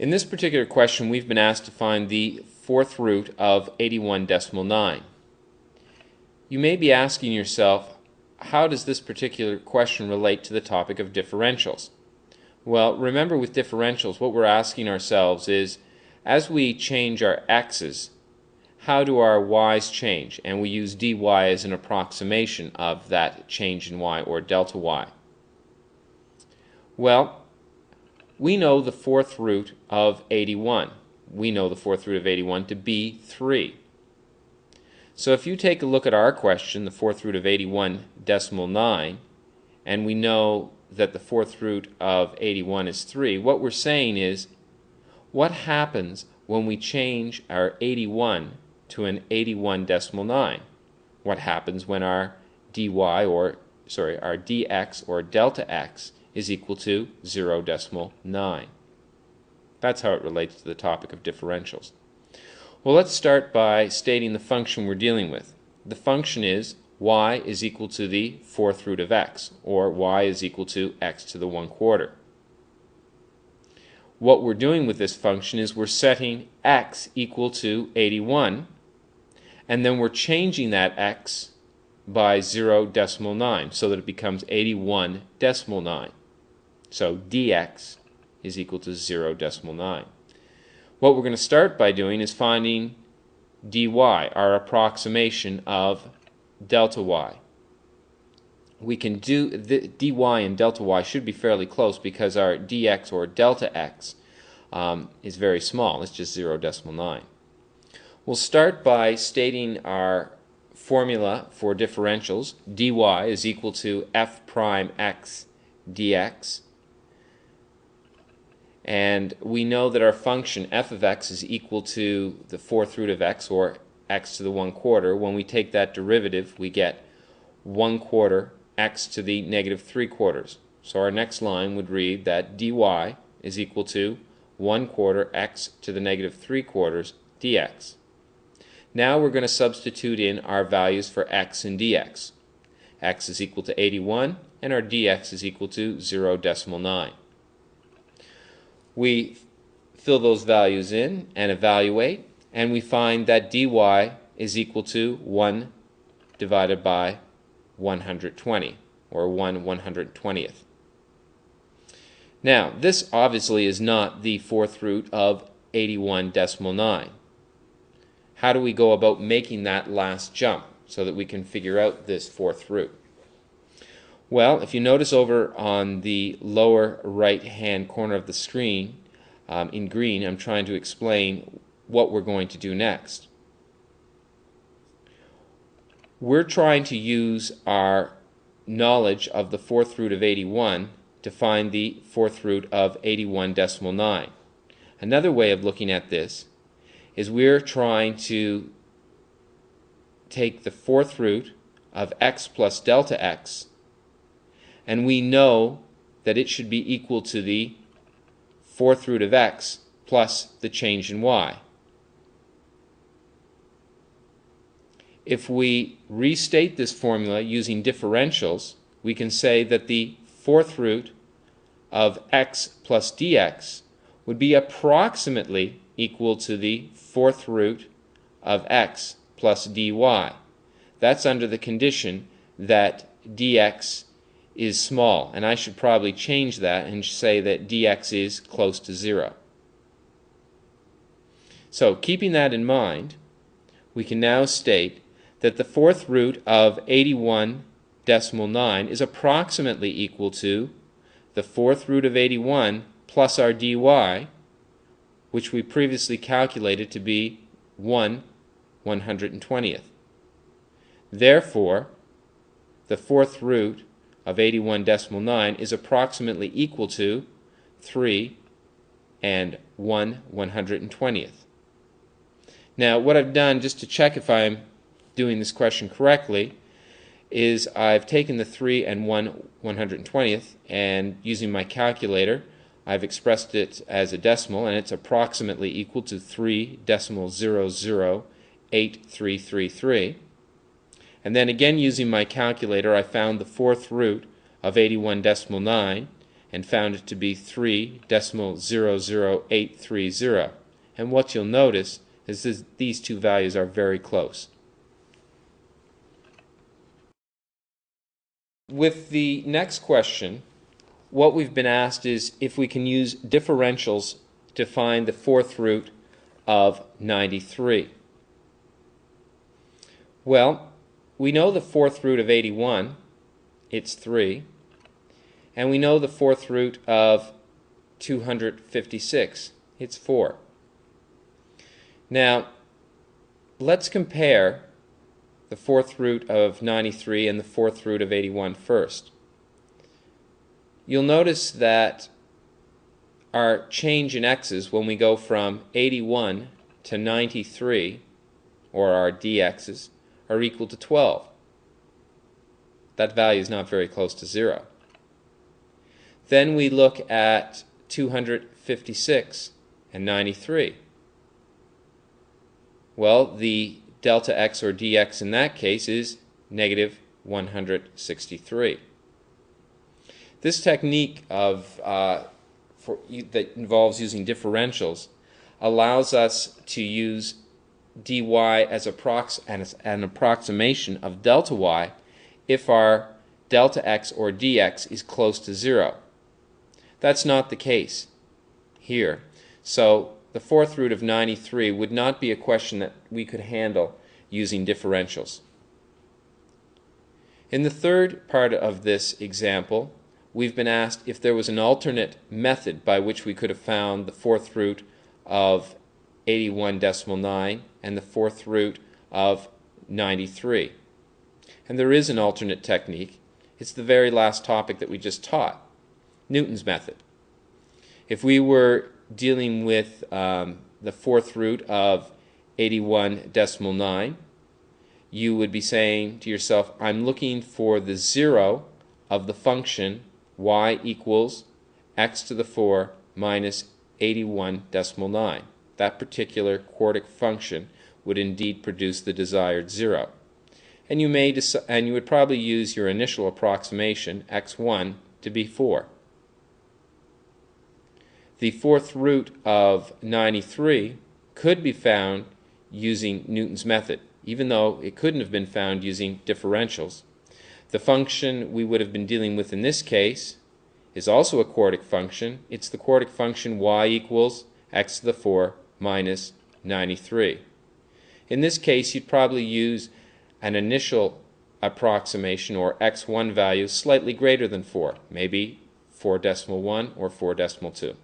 In this particular question, we've been asked to find the fourth root of 81.9. You may be asking yourself, how does this particular question relate to the topic of differentials? Well, remember with differentials, what we're asking ourselves is, as we change our x's, how do our y's change? And we use dy as an approximation of that change in y, or delta y. Well, we know the fourth root of 81. We know the fourth root of 81 to be 3. So if you take a look at our question, the fourth root of 81.9, and we know that the fourth root of 81 is 3, what we're saying is, what happens when we change our 81 to an 81.9? What happens when our dy, our dx or delta x is equal to 0.9? That's how it relates to the topic of differentials. Well, let's start by stating the function we're dealing with. The function is y is equal to the fourth root of x, or y is equal to x to the 1/4. What we're doing with this function is we're setting x equal to 81, and then we're changing that x by 0.9 so that it becomes 81.9. So dx is equal to 0.9. What we're going to start by doing is finding dy, our approximation of delta y. We can do the dy and delta y should be fairly close because our dx or delta x is very small. It's just 0.9. We'll start by stating our formula for differentials. Dy is equal to f prime x dx. And we know that our function f of x is equal to the fourth root of x, or x to the 1/4. When we take that derivative, we get 1/4 x to the -3/4. So our next line would read that dy is equal to 1/4 x to the -3/4 dx. Now we're going to substitute in our values for x and dx. X is equal to 81 and our dx is equal to 0.9. We fill those values in and evaluate, and we find that dy is equal to 1 divided by 120, or 1/120th. Now, this obviously is not the fourth root of 81.9. How do we go about making that last jump so that we can figure out this fourth root? Well, if you notice over on the lower right-hand corner of the screen, in green, I'm trying to explain what we're going to do next. We're trying to use our knowledge of the fourth root of 81 to find the fourth root of 81.9. Another way of looking at this is we're trying to take the fourth root of x plus delta x, and we know that it should be equal to the fourth root of x plus the change in y. If we restate this formula using differentials, we can say that the fourth root of x plus dx would be approximately equal to the fourth root of x plus dy. That's under the condition that dx is small, and I should probably change that and say that dx is close to 0. So keeping that in mind, we can now state that the fourth root of 81.9 is approximately equal to the fourth root of 81 plus our dy, which we previously calculated to be 1/120th. Therefore, the fourth root of 81.9 is approximately equal to 3 and 1/120th. Now, what I've done, just to check if I'm doing this question correctly, is I've taken the 3 and 1/120th, and using my calculator, I've expressed it as a decimal, and it's approximately equal to 3.008333. And then again, using my calculator, I found the fourth root of 81.9, and found it to be 3.00830. And what you'll notice is these two values are very close. With the next question, what we've been asked is if we can use differentials to find the fourth root of 93. Well, we know the fourth root of 81, it's 3, and we know the fourth root of 256, it's 4. Now, let's compare the fourth root of 93 and the fourth root of 81 first. You'll notice that our change in x's when we go from 81 to 93, or our dx's, are equal to 12. That value is not very close to 0. Then we look at 256 and 93. Well, the delta x or dx in that case is negative 163. This technique that involves using differentials allows us to use dy as an approximation of delta y if our delta x or dx is close to 0. That's not the case here. So the fourth root of 93 would not be a question that we could handle using differentials. In the third part of this example, we've been asked if there was an alternate method by which we could have found the fourth root of 81.9 and the fourth root of 93. And there is an alternate technique. It's the very last topic that we just taught, Newton's method. If we were dealing with the fourth root of 81.9, you would be saying to yourself, I'm looking for the 0 of the function y equals x to the 4 minus 81.9. That particular quartic function would indeed produce the desired 0. And you would probably use your initial approximation, x1, to be 4. The fourth root of 93 could be found using Newton's method, even though it couldn't have been found using differentials. The function we would have been dealing with in this case is also a quartic function. It's the quartic function y equals x to the 4 minus 93. In this case, you'd probably use an initial approximation, or x1 value, slightly greater than 4, maybe 4.1 or 4.2.